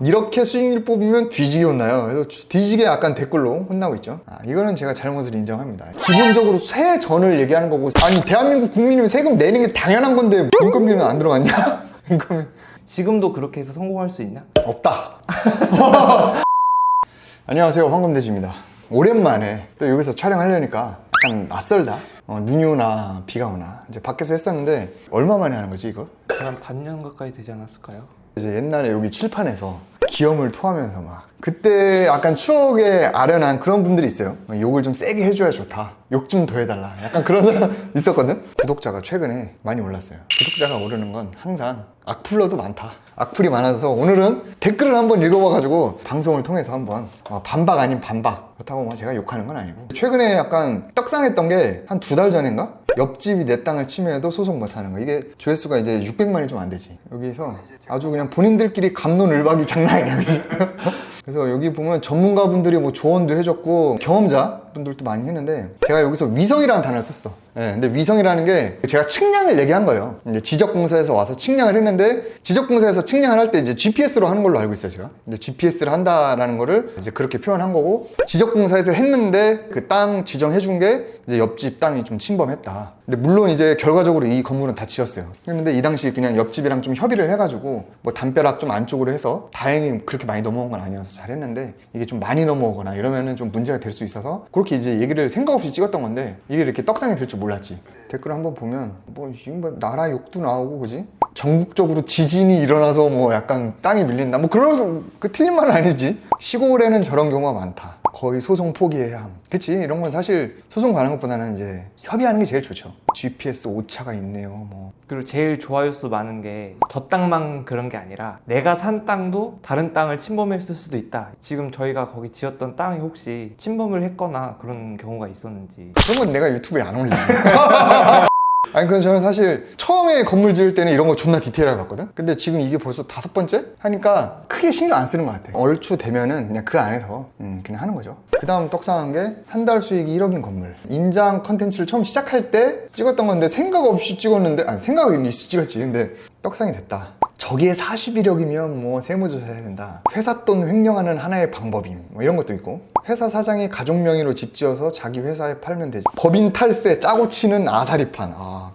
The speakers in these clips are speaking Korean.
이렇게 수익률 뽑으면 뒤지게 혼나요. 그래서 뒤지게 약간 댓글로 혼나고 있죠. 이거는 제가 잘못을 인정합니다. 기본적으로 세전을 얘기하는 거고, 아니 대한민국 국민이면 세금 내는 게 당연한 건데 인건비는 안 들어갔냐? 인건비 지금도 그렇게 해서 성공할 수 있냐? 없다. 안녕하세요, 황금돼지입니다. 오랜만에 또 여기서 촬영하려니까 약간 낯설다. 눈이 오나 비가 오나 이제 밖에서 했었는데 얼마 만에 하는 거지 이거? 한 반년 가까이 되지 않았을까요? 이제 옛날에 여기 칠판에서 기염을 토하면서 막 그때 약간 추억에 아련한 그런 분들이 있어요. 욕을 좀 세게 해줘야 좋다, 욕 좀 더 해달라, 약간 그런 사람 있었거든. 구독자가 최근에 많이 올랐어요. 구독자가 오르는 건 항상 악플러도 많다, 악플이 많아서 오늘은 댓글을 한번 읽어봐가지고 방송을 통해서 한번 반박 아닌 반박, 그렇다고 뭐 제가 욕하는 건 아니고, 최근에 약간 떡상했던 게 한 2달 전인가? 옆집이 내 땅을 침해해도 소송 못하는 거. 이게 조회수가 이제 600만이 좀 안 되지. 여기서 아주 그냥 본인들끼리 감론을박이 장난 아니야. 그래서 여기 보면 전문가분들이 뭐 조언도 해줬고 경험자 분들도 많이 했는데, 제가 여기서 위성이라는 단어를 썼어. 네, 근데 위성이라는 게 제가 측량을 얘기한 거예요. 이제 지적공사에서 와서 측량을 했는데, 지적공사에서 측량을 할 때 이제 GPS로 하는 걸로 알고 있어요, 제가. 근데 GPS를 한다라는 거를 이제 그렇게 표현한 거고, 지적공사에서 했는데 그 땅 지정해준 게 이제 옆집 땅이 좀 침범했다. 근데 물론 이제 결과적으로 이 건물은 다 지었어요. 근데 이 당시 그냥 옆집이랑 좀 협의를 해가지고 뭐 담벼락 좀 안쪽으로 해서, 다행히 그렇게 많이 넘어온 건 아니어서 잘했는데, 이게 좀 많이 넘어오거나 이러면은 좀 문제가 될 수 있어서 그렇게 이제 얘기를 생각 없이 찍었던 건데, 이게 이렇게 떡상이 될 줄 몰랐지. 댓글 한번 보면 뭐 나라 욕도 나오고, 그지? 전국적으로 지진이 일어나서 뭐 약간 땅이 밀린다, 뭐 그런 그 틀린 말은 아니지. 시골에는 저런 경우가 많다, 거의 소송 포기해야 함. 그치? 이런 건 사실 소송 가는 것보다는 이제 협의하는 게 제일 좋죠. GPS 오차가 있네요, 뭐. 그리고 제일 좋아요수 많은 게 저 땅만 그런 게 아니라 내가 산 땅도 다른 땅을 침범했을 수도 있다. 지금 저희가 거기 지었던 땅이 혹시 침범을 했거나 그런 경우가 있었는지. 그런 건 내가 유튜브에 안 올리지. 아니, 그래서 저는 사실 처음에 건물 지을 때는 이런 거 존나 디테일하게 봤거든? 근데 지금 이게 벌써 5번째? 하니까 크게 신경 안 쓰는 것 같아. 얼추 되면은 그냥 그 안에서 그냥 하는 거죠. 그 다음 떡상한 게 한 달 수익이 1억인 건물. 임장 컨텐츠를 처음 시작할 때 찍었던 건데, 생각 없이 찍었는데, 아니 생각은 있이 찍었지. 근데 떡상이 됐다. 저기에 41억이면 뭐 세무조사 해야 된다, 회사 돈 횡령하는 하나의 방법임, 뭐 이런 것도 있고, 회사 사장이 가족 명의로 집 지어서 자기 회사에 팔면 되지, 법인 탈세 짜고 치는 아사리판.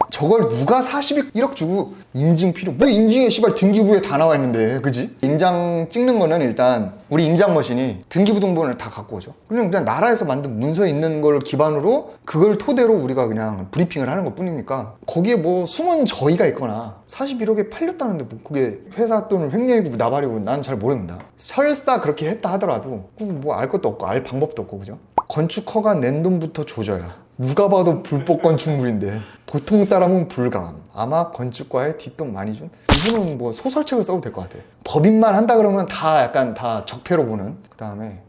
저걸 누가 41억 주고 인증 필요, 뭐 인증에 씨발 등기부에 다 나와 있는데, 그지? 임장 찍는 거는 일단 우리 임장머신이 등기부 등본을 다 갖고 오죠. 그냥 나라에서 만든 문서에 있는 걸 기반으로 그걸 토대로 우리가 그냥 브리핑을 하는 것 뿐이니까, 거기에 뭐 숨은 저희가 있거나 41억에 팔렸다는데 뭐 그게 회사 돈을 횡령이고 나발이고 난 잘 모릅니다. 설사 그렇게 했다 하더라도 뭐 알 것도 없고 알 방법도 없고, 그죠? 건축허가 낸 돈부터 조져야 누가 봐도 불법 건축물인데 보통 사람은 불가함. 아마 건축과에 뒷돈 많이 준? 이분은 뭐 소설책을 써도 될 것 같아. 법인만 한다 그러면 다 약간 다 적폐로 보는. 그 다음에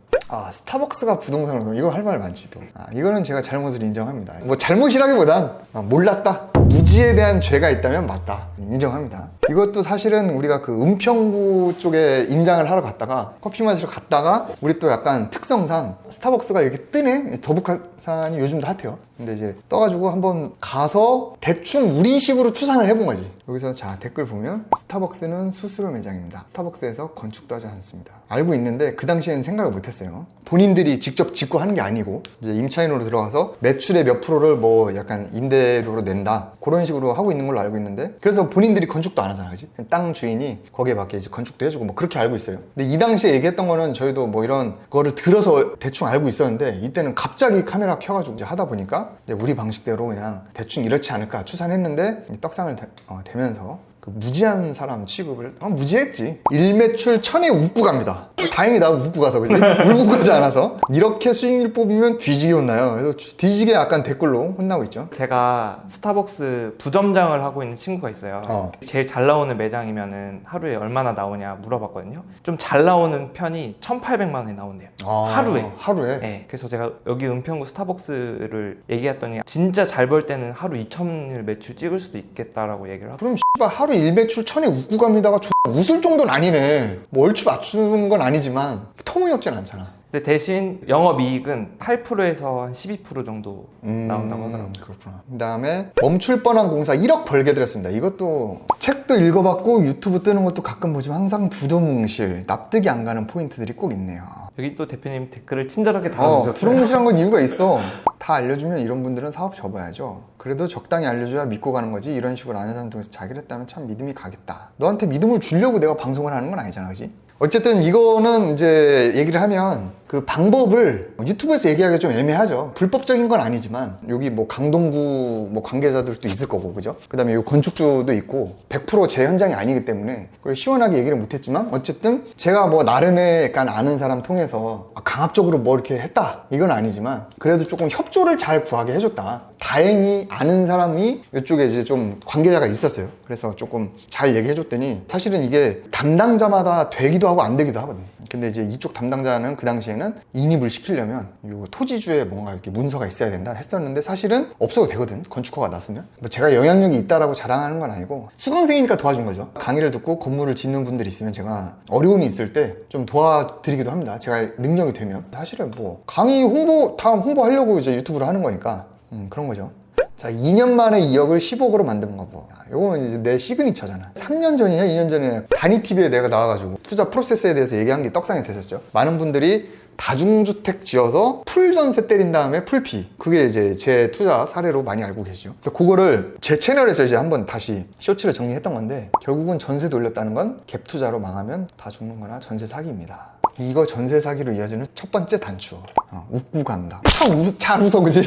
스타벅스가 부동산으로, 이거 할 말 많지 또. 이거는 제가 잘못을 인정합니다. 뭐 잘못이라기보단 몰랐다, 무지에 대한 죄가 있다면 맞다, 인정합니다. 이것도 사실은 우리가 그 은평구 쪽에 임장을 하러 갔다가, 커피 마시러 갔다가, 우리 또 약간 특성상 스타벅스가 이렇게 뜨네. 더북한산이 요즘도 핫해요. 근데 이제 떠가지고 한번 가서 대충 우리식으로 추산을 해본 거지. 여기서 자, 댓글 보면 스타벅스는 수수료 매장입니다, 스타벅스에서 건축도 하지 않습니다. 알고 있는데 그 당시에는 생각을 못했어요. 본인들이 직접 짓고 하는 게 아니고 이제 임차인으로 들어가서 매출의 몇 프로를 뭐 약간 임대료로 낸다, 그런 식으로 하고 있는 걸로 알고 있는데, 그래서 본인들이 건축도 안 하잖아, 그지? 땅 주인이 거기에 맞게 이제 건축도 해주고 뭐 그렇게 알고 있어요. 근데 이 당시에 얘기했던 거는 저희도 뭐 이런 거를 들어서 대충 알고 있었는데, 이때는 갑자기 카메라 켜가지고 이제 하다 보니까 이제 우리 방식대로 그냥 대충 이렇지 않을까 추산했는데, 떡상을 되면서 그 무지한 사람 취급을 무지했지. 일매출 1000에 웃고 갑니다. 다행이다, 웃고 가서, 그지? 울고 가지 않아서. 이렇게 수익률 뽑으면 뒤지게 혼나요. 그래서 뒤지게 약간 댓글로 혼나고 있죠. 제가 스타벅스 부점장을 하고 있는 친구가 있어요. 제일 잘 나오는 매장이면은 하루에 얼마나 나오냐 물어봤거든요. 좀 잘 나오는 편이 1,800만 원이 나온대요. 하루에. 네. 그래서 제가 여기 은평구 스타벅스를 얘기했더니, 진짜 잘 벌 때는 하루 2,000일 매출 찍을 수도 있겠다라고 얘기를 하고. 그럼 하루 일매출 1000에 웃고 갑니다가 웃을 정도는 아니네. 뭐 얼추 맞추는 건 아니지만 터무니없진 않잖아. 근데 대신 영업이익은 8%에서 한 12% 정도 나온다고 하더라고요. 그렇구나. 그 다음에 멈출 뻔한 공사 1억 벌게 들였습니다. 이것도 책도 읽어봤고 유튜브 뜨는 것도 가끔 보지만 항상 두루뭉실 납득이 안 가는 포인트들이 꼭 있네요. 여기 또 대표님 댓글을 친절하게 달아주셨어요. 두루뭉실한 건 이유가 있어. 다 알려주면 이런 분들은 사업 접어야죠. 그래도 적당히 알려줘야 믿고 가는 거지. 이런 식으로 아는 사람 통해서 자기를 했다면 참 믿음이 가겠다. 너한테 믿음을 주려고 내가 방송을 하는 건 아니잖아, 그지? 어쨌든 이거는 이제 얘기를 하면 그 방법을 유튜브에서 얘기하기가 좀 애매하죠. 불법적인 건 아니지만 여기 뭐 강동구 뭐 관계자들도 있을 거고, 그죠? 그 다음에 요 건축주도 있고 100%제 현장이 아니기 때문에 그걸 시원하게 얘기를 못했지만 어쨌든 제가 뭐 나름의 약간 아는 사람 통해서 강압적으로 뭐 이렇게 했다 이건 아니지만 그래도 조금 협조를 잘 구하게 해줬다. 다행히 아는 사람이 이쪽에 이제 좀 관계자가 있었어요. 그래서 조금 잘 얘기해줬더니 사실은 이게 담당자마다 되기도 하고 안 되기도 하거든요. 근데 이제 이쪽 담당자는 그 당시에는 인입을 시키려면 요 토지주에 뭔가 이렇게 문서가 있어야 된다 했었는데 사실은 없어도 되거든. 건축허가 났으면. 뭐 제가 영향력이 있다라고 자랑하는 건 아니고 수강생이니까 도와준 거죠. 강의를 듣고 건물을 짓는 분들이 있으면 제가 어려움이 있을 때 좀 도와드리기도 합니다. 제가 능력이 되면. 사실은 뭐 강의 홍보 다음 홍보하려고 이제 유튜브를 하는 거니까 그런 거죠. 자, 2년 만에 2억을 10억으로 만든 거 뭐. 요건 이제 내 시그니처잖아. 3년 전이냐 2년 전에 다니TV에 내가 나와가지고 투자 프로세스에 대해서 얘기한 게 떡상이 됐었죠. 많은 분들이 다중주택 지어서 풀전세 때린 다음에 풀피, 그게 이제 제 투자 사례로 많이 알고 계시죠. 그래서 그거를 제 채널에서 이제 한번 다시 쇼츠를 정리했던 건데 결국은 전세 돌렸다는 건 갭 투자로 망하면 다 죽는 거나 전세 사기입니다. 이거 전세 사기로 이어지는 첫 번째 단추. 웃고 간다. 참 잘 웃어, 그지?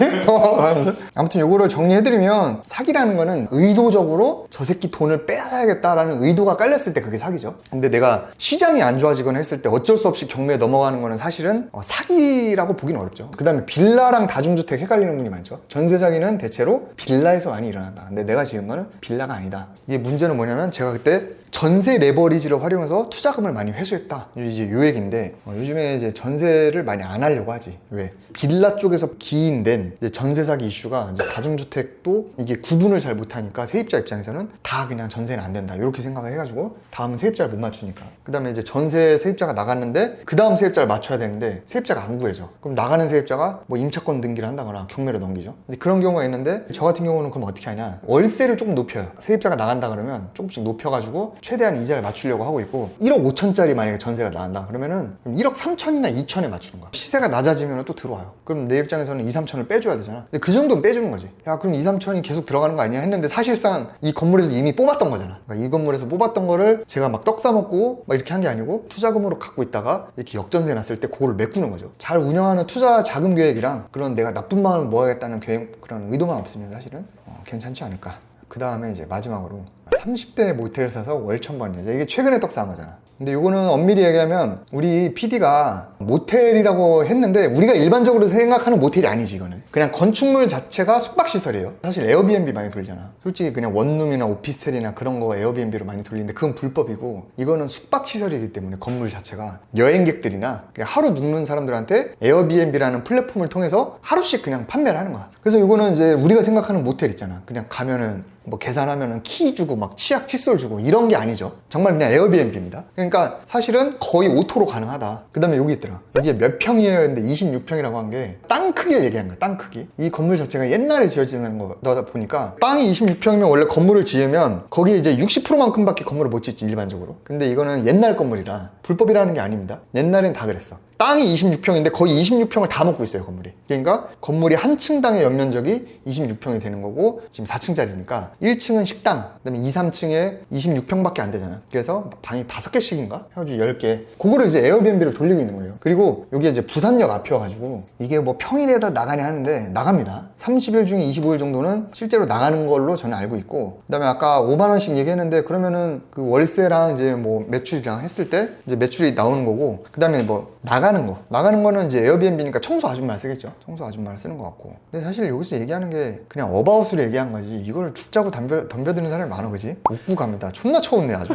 아무튼 요거를 정리해드리면 사기라는 거는 의도적으로 저 새끼 돈을 뺏어야겠다라는 의도가 깔렸을 때 그게 사기죠. 근데 내가 시장이 안 좋아지거나 했을 때 어쩔 수 없이 경매에 넘어가는 거는 사실은 사기라고 보기는 어렵죠. 그 다음에 빌라랑 다중주택 헷갈리는 분이 많죠. 전세 사기는 대체로 빌라에서 많이 일어난다. 근데 내가 지은 거는 빌라가 아니다. 이게 문제는 뭐냐면 제가 그때 전세 레버리지를 활용해서 투자금을 많이 회수했다. 이제 요 얘기인데 요즘에 이제 전세를 많이 안 하려고 하지. 왜? 빌라 쪽에서 기인된 이제 전세 사기 이슈가 이제 다중주택도 이게 구분을 잘 못하니까 세입자 입장에서는 다 그냥 전세는 안 된다. 이렇게 생각을 해가지고 다음은 세입자를 못 맞추니까. 그 다음에 이제 전세 세입자가 나갔는데 그 다음 세입자를 맞춰야 되는데 세입자가 안 구해져. 그럼 나가는 세입자가 뭐 임차권 등기를 한다거나 경매로 넘기죠. 근데 그런 경우가 있는데 저 같은 경우는 그럼 어떻게 하냐? 월세를 조금 높여요. 세입자가 나간다 그러면 조금씩 높여가지고 최대한 이자를 맞추려고 하고 있고 1억 5천짜리 만약에 전세가 나간다 그러면은 1억 3천이나 2천에 맞추는 거야. 시세가 낮아지면 또 들어와요. 그럼 내 입장에서는 2, 3천을 빼줘야 되잖아. 근데 그 정도는 빼주는 거지. 야 그럼 2, 3천이 계속 들어가는 거 아니야 했는데 사실상 이 건물에서 이미 뽑았던 거잖아. 그러니까 이 건물에서 뽑았던 거를 제가 막 떡 싸먹고 막 이렇게 한 게 아니고 투자금으로 갖고 있다가 이렇게 역전세 났을 때 그거를 메꾸는 거죠. 잘 운영하는 투자 자금 계획이랑 그런 내가 나쁜 마음을 모아야겠다는 계획, 그런 의도만 없으면 사실은 괜찮지 않을까. 그 다음에 이제 마지막으로 30대 모텔 사서 월 1,000번이죠. 이게 최근에 떡상한 거잖아. 근데 이거는 엄밀히 얘기하면 우리 PD가 모텔이라고 했는데 우리가 일반적으로 생각하는 모텔이 아니지. 이거는 그냥 건축물 자체가 숙박시설이에요. 사실 에어비앤비 많이 돌잖아. 솔직히 그냥 원룸이나 오피스텔이나 그런 거 에어비앤비로 많이 돌리는데 그건 불법이고 이거는 숙박시설이기 때문에 건물 자체가 여행객들이나 그냥 하루 묵는 사람들한테 에어비앤비라는 플랫폼을 통해서 하루씩 그냥 판매를 하는 거야. 그래서 이거는 이제 우리가 생각하는 모텔 있잖아. 그냥 가면은 뭐 계산하면은 키 주고 막 치약 칫솔 주고 이런 게 아니죠. 정말 그냥 에어비앤비입니다. 그러니까 사실은 거의 오토로 가능하다. 그 다음에 여기 있더라. 여기에 몇 평이에요 했는데 26평이라고 한 게 땅 크기를 얘기한 거야. 땅 크기. 이 건물 자체가 옛날에 지어지는 거다 보니까 땅이 26평이면 원래 건물을 지으면 거기에 이제 60%만큼밖에 건물을 못 짓지 일반적으로. 근데 이거는 옛날 건물이라 불법이라는 게 아닙니다. 옛날엔 다 그랬어. 땅이 26평인데 거의 26평을 다 먹고 있어요 건물이. 그러니까 건물이 한 층당의 연면적이 26평이 되는 거고 지금 4층짜리니까 1층은 식당, 그 다음에 2, 3층에 26평밖에 안 되잖아. 그래서 방이 5개씩인가? 해가지고 10개. 그거를 이제 에어비앤비를 돌리고 있는 거예요. 그리고 여기 이제 부산역 앞이어가지고 이게 뭐 평일에다 나가냐 하는데 나갑니다. 30일 중에 25일 정도는 실제로 나가는 걸로 저는 알고 있고, 그 다음에 아까 5만원씩 얘기했는데 그러면은 그 월세랑 이제 뭐 매출이랑 했을 때 이제 매출이 나오는 거고, 그 다음에 뭐 나가는 거는 이제 에어비앤비니까 청소 아줌마를 쓰겠죠. 청소 아줌마를 쓰는 것 같고. 근데 사실 여기서 얘기하는 게 그냥 어바웃으로 얘기한 거지 이걸 죽자고 덤벼드는 사람이 많아. 그지? 웃고 갑니다. 존나 쳐웃네 아주.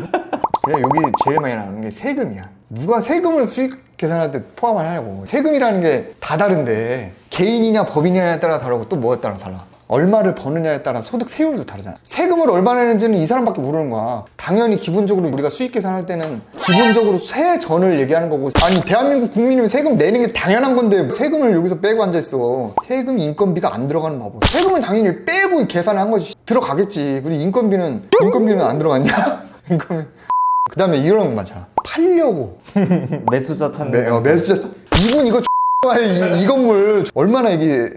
그냥 여기 제일 많이 나오는 게 세금이야. 누가 세금을 수익 계산할 때 포함을 하냐고. 세금이라는 게 다 다른데 개인이냐 법인이냐에 따라 다르고 또 뭐에 따라 달라. 얼마를 버느냐에 따라 소득 세율도 다르잖아. 세금을 얼마 내는지는 이 사람밖에 모르는 거야. 당연히 기본적으로 우리가 수익 계산할 때는 기본적으로 세전을 얘기하는 거고, 아니 대한민국 국민이면 세금 내는 게 당연한 건데 세금을 여기서 빼고 앉아있어. 세금 인건비가 안 들어가는 바보. 세금을 당연히 빼고 계산을 한 거지. 들어가겠지. 그리고 인건비는 안 들어갔냐? 인건비. 그 다음에 이런 거 많잖아. 팔려고 매수자 찾는 매수자. 이분 이거 이 건물 얼마나 이게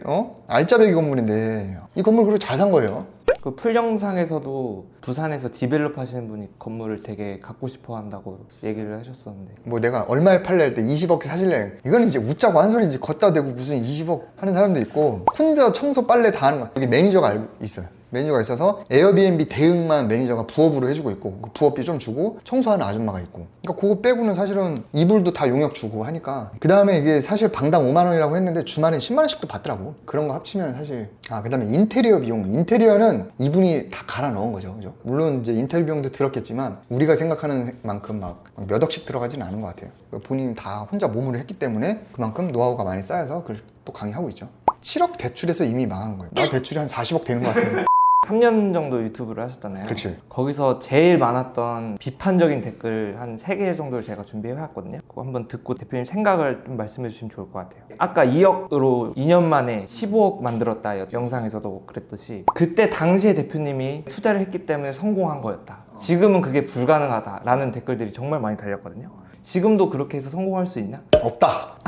알짜배기 건물인데 이 건물 그리고 잘 산 거예요. 그 풀영상에서도 부산에서 디벨롭 하시는 분이 건물을 되게 갖고 싶어 한다고 얘기를 하셨었는데, 뭐 내가 얼마에 팔래 할 때 20억 사실래, 이거는 이제 웃자고 한 소리지. 걷다 대고 무슨 20억 하는 사람도 있고, 혼자 청소 빨래 다 하는 거야. 여기 매니저가 알고 있어요. 매니저가 있어서 에어비앤비 대응만 매니저가 부업으로 해주고 있고, 그 부업비 좀 주고 청소하는 아줌마가 있고, 그러니까 그거 빼고는 사실은 이불도 다 용역 주고 하니까. 그 다음에 이게 사실 방당 5만 원이라고 했는데 주말에 10만 원씩도 받더라고. 그런 거 합치면 사실. 그 다음에 인테리어 비용. 인테리어는 이분이 다 갈아 넣은 거죠, 그죠? 물론 이제 인테리어 비용도 들었겠지만 우리가 생각하는 만큼 막 몇 억씩 들어가지는 않은 것 같아요. 본인이 다 혼자 몸으로 했기 때문에 그만큼 노하우가 많이 쌓여서 그걸 또 강의하고 있죠. 7억 대출에서 이미 망한 거예요. 나 대출이 한 40억 되는 것 같은데. 3년 정도 유튜브를 하셨잖아요. 그치. 거기서 제일 많았던 비판적인 댓글 한 3개 정도를 제가 준비해 왔거든요. 그거 한번 듣고 대표님 생각을 좀 말씀해 주시면 좋을 것 같아요. 아까 2억으로 2년 만에 15억 만들었다 영상에서도 그랬듯이, 그때 당시에 대표님이 투자를 했기 때문에 성공한 거였다. 지금은 그게 불가능하다라는 댓글들이 정말 많이 달렸거든요. 지금도 그렇게 해서 성공할 수 있나? 없다.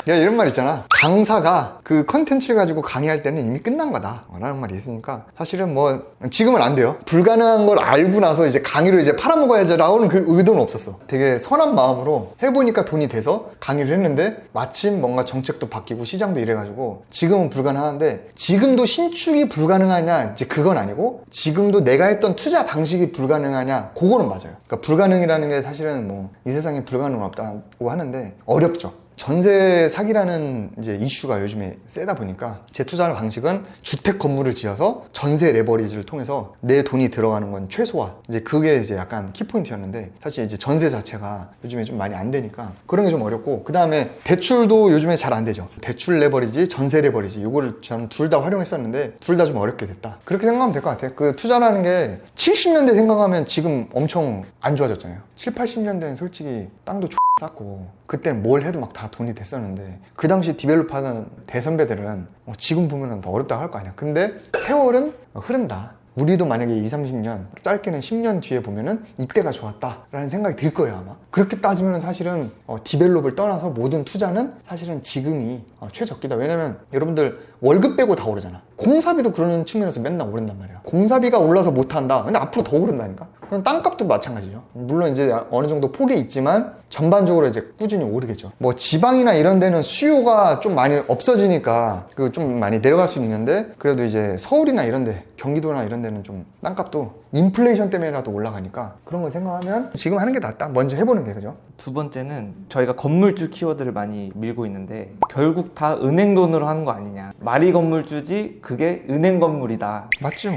야, 이런 말 있잖아. 강사가 그 컨텐츠를 가지고 강의할 때는 이미 끝난 거다 라는 말이 있으니까, 사실은 뭐 지금은 안 돼요. 불가능한 걸 알고 나서 이제 강의로 이제 팔아먹어야지 라는 그 의도는 없었어. 되게 선한 마음으로 해보니까 돈이 돼서 강의를 했는데, 마침 뭔가 정책도 바뀌고 시장도 이래가지고 지금은 불가능한데, 지금도 신축이 불가능하냐 이제 그건 아니고, 지금도 내가 했던 투자 방식이 불가능하냐 그거는 맞아요. 그러니까 불가능이라는 게 사실은 뭐 이 세상에 불가능은 없다고 하는데 어렵죠. 전세 사기라는 이제 이슈가 요즘에 세다 보니까 제 투자 방식은 주택 건물을 지어서 전세 레버리지를 통해서 내 돈이 들어가는 건 최소화. 이제 그게 이제 약간 키포인트였는데, 사실 이제 전세 자체가 요즘에 좀 많이 안 되니까 그런 게 좀 어렵고, 그 다음에 대출도 요즘에 잘 안 되죠. 대출 레버리지, 전세 레버리지, 이거를 저는 둘 다 활용했었는데 둘 다 좀 어렵게 됐다. 그렇게 생각하면 될 것 같아요. 그 투자라는 게 70년대 생각하면 지금 엄청 안 좋아졌잖아요. 7, 80년대는 솔직히 땅도 쌌고 그때는 뭘 해도 막 다 돈이 됐었는데, 그 당시 디벨롭하는 대선배들은 지금 보면 더 어렵다고 할 거 아니야. 근데 세월은 흐른다. 우리도 만약에 20, 30년, 짧게는 10년 뒤에 보면은 이때가 좋았다라는 생각이 들 거예요, 아마. 그렇게 따지면 사실은 디벨롭을 떠나서 모든 투자는 사실은 지금이 최적기다. 왜냐면 여러분들 월급 빼고 다 오르잖아. 공사비도 그러는 측면에서 맨날 오른단 말이야. 공사비가 올라서 못한다. 근데 앞으로 더 오른다니까. 그럼 땅값도 마찬가지죠. 물론 이제 어느 정도 폭이 있지만 전반적으로 이제 꾸준히 오르겠죠. 뭐 지방이나 이런 데는 수요가 좀 많이 없어지니까 그 좀 많이 내려갈 수는 있는데, 그래도 이제 서울이나 이런 데, 경기도나 이런 데는 좀 땅값도 인플레이션 때문에라도 올라가니까 그런 걸 생각하면 지금 하는 게 낫다. 먼저 해보는 게, 그죠? 두 번째는 저희가 건물주 키워드를 많이 밀고 있는데, 결국 다 은행 돈으로 하는 거 아니냐. 말이 건물주지 그게 은행 건물이다. 맞죠.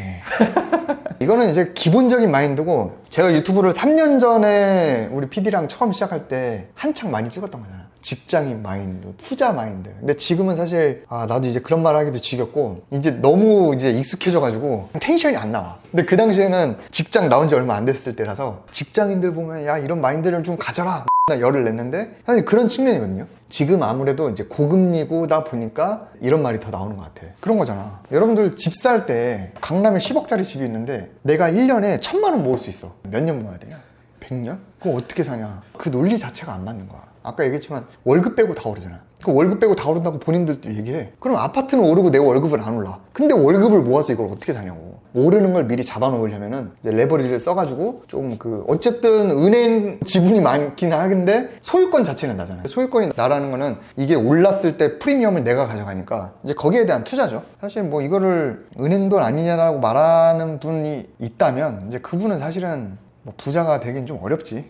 이거는 이제 기본적인 마인드고, 제가 유튜브를 3년 전에 우리 PD랑 처음 시작할 때 한창 많이 찍었던 거잖아. 직장인 마인드, 투자 마인드. 근데 지금은 사실 나도 이제 그런 말 하기도 지겹고, 이제 너무 이제 익숙해져가지고 텐션이 안 나와. 근데 그 당시에는 직장 나온 지 얼마 안 됐을 때라서 직장인들 보면 야, 이런 마인드를 좀 가져라 열을 냈는데, 사실 그런 측면이거든요. 지금 아무래도 이제 고금리고다 보니까 이런 말이 더 나오는 것 같아. 그런 거잖아. 여러분들 집 살 때 강남에 10억짜리 집이 있는데 내가 1년에 1000만 원 모을 수 있어. 몇 년 모아야 되냐? 100년? 그거 어떻게 사냐? 그 논리 자체가 안 맞는 거야. 아까 얘기했지만 월급 빼고 다 오르잖아. 그 월급 빼고 다 오른다고 본인들도 얘기해. 그럼 아파트는 오르고 내 월급은 안 올라. 근데 월급을 모아서 이걸 어떻게 사냐고. 오르는 걸 미리 잡아놓으려면은 이제 레버리지를 써가지고 좀 어쨌든 은행 지분이 많긴 하긴데 소유권 자체는 나잖아요. 소유권이 나라는 거는 이게 올랐을 때 프리미엄을 내가 가져가니까 이제 거기에 대한 투자죠. 사실 뭐 이거를 은행 돈 아니냐라고 말하는 분이 있다면 이제 그분은 사실은 뭐 부자가 되긴 좀 어렵지.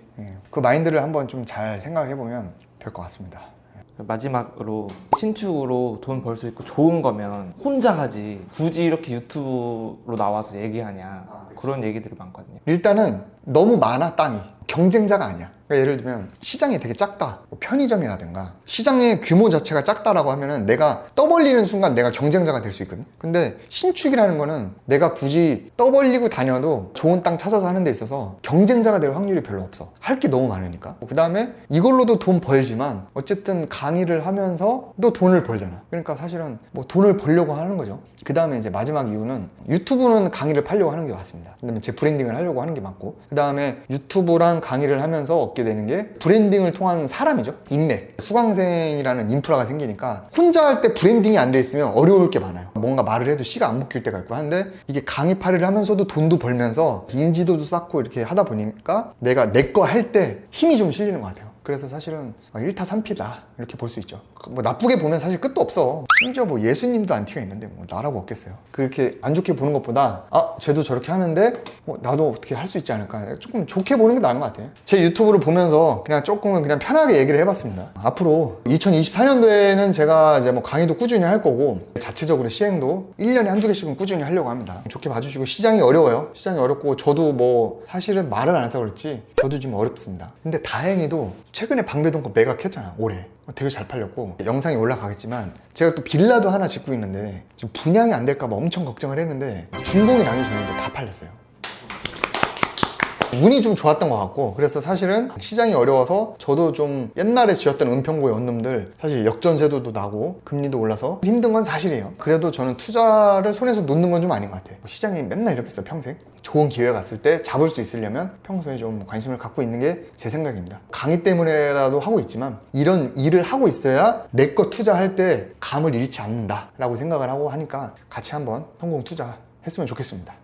그 마인드를 한번 좀 잘 생각을 해보면 될 것 같습니다. 마지막으로, 신축으로 돈 벌 수 있고 좋은 거면 혼자 하지 굳이 이렇게 유튜브로 나와서 얘기하냐, 그런 얘기들이 많거든요. 일단은 너무 많아, 땅이. 경쟁자가 아니야. 그러니까 예를 들면 시장이 되게 작다, 뭐 편의점이라든가 시장의 규모 자체가 작다라고 하면은 내가 떠벌리는 순간 내가 경쟁자가 될 수 있거든. 근데 신축이라는 거는 내가 굳이 떠벌리고 다녀도 좋은 땅 찾아서 하는 데 있어서 경쟁자가 될 확률이 별로 없어. 할 게 너무 많으니까. 그 다음에 이걸로도 돈 벌지만 어쨌든 강의를 하면서도 돈을 벌잖아. 그러니까 사실은 뭐 돈을 벌려고 하는 거죠. 그 다음에 이제 마지막 이유는 유튜브는 강의를 팔려고 하는 게 맞습니다. 그다음에 제 브랜딩을 하려고 하는 게 맞고, 그 다음에 유튜브랑 강의를 하면서 얻게 되는 게 브랜딩을 통한 사람이죠. 인맥. 수강생이라는 인프라가 생기니까 혼자 할 때 브랜딩이 안 돼 있으면 어려울 게 많아요. 뭔가 말을 해도 씨가 안 먹힐 때가 있고 하는데, 이게 강의 팔이를 하면서도 돈도 벌면서 인지도도 쌓고 이렇게 하다 보니까 내가 내 거 할 때 힘이 좀 실리는 것 같아요. 그래서 사실은 1타 3피다 이렇게 볼 수 있죠. 뭐 나쁘게 보면 사실 끝도 없어. 심지어 뭐 예수님도 안티가 있는데 뭐 나라고 없겠어요. 그렇게 안 좋게 보는 것보다 쟤도 저렇게 하는데 나도 어떻게 할 수 있지 않을까, 조금 좋게 보는 게 나은 것 같아요. 제 유튜브를 보면서 그냥 조금은 그냥 편하게 얘기를 해봤습니다. 앞으로 2024년도에는 제가 이제 뭐 강의도 꾸준히 할 거고, 자체적으로 시행도 1년에 한두 개씩은 꾸준히 하려고 합니다. 좋게 봐주시고. 시장이 어려워요. 시장이 어렵고 저도 뭐 사실은 말을 안 해서 그렇지 저도 좀 어렵습니다. 근데 다행히도 최근에 방배동 거 매각했잖아. 올해 되게 잘 팔렸고 영상이 올라가겠지만, 제가 또 빌라도 하나 짓고 있는데 지금 분양이 안 될까 봐 엄청 걱정을 했는데 준공이 나기 전인데 다 팔렸어요. 운이 좀 좋았던 것 같고, 그래서 사실은 시장이 어려워서 저도 좀 옛날에 지었던 은평구의 원룸들 사실 역전세도도 나고 금리도 올라서 힘든 건 사실이에요. 그래도 저는 투자를 손에서 놓는 건 좀 아닌 것 같아요. 시장이 맨날 이렇게 있어 평생. 좋은 기회가 왔을 때 잡을 수 있으려면 평소에 좀 관심을 갖고 있는 게 제 생각입니다. 강의 때문에라도 하고 있지만 이런 일을 하고 있어야 내 거 투자할 때 감을 잃지 않는다 라고 생각을 하고 하니까 같이 한번 성공 투자했으면 좋겠습니다.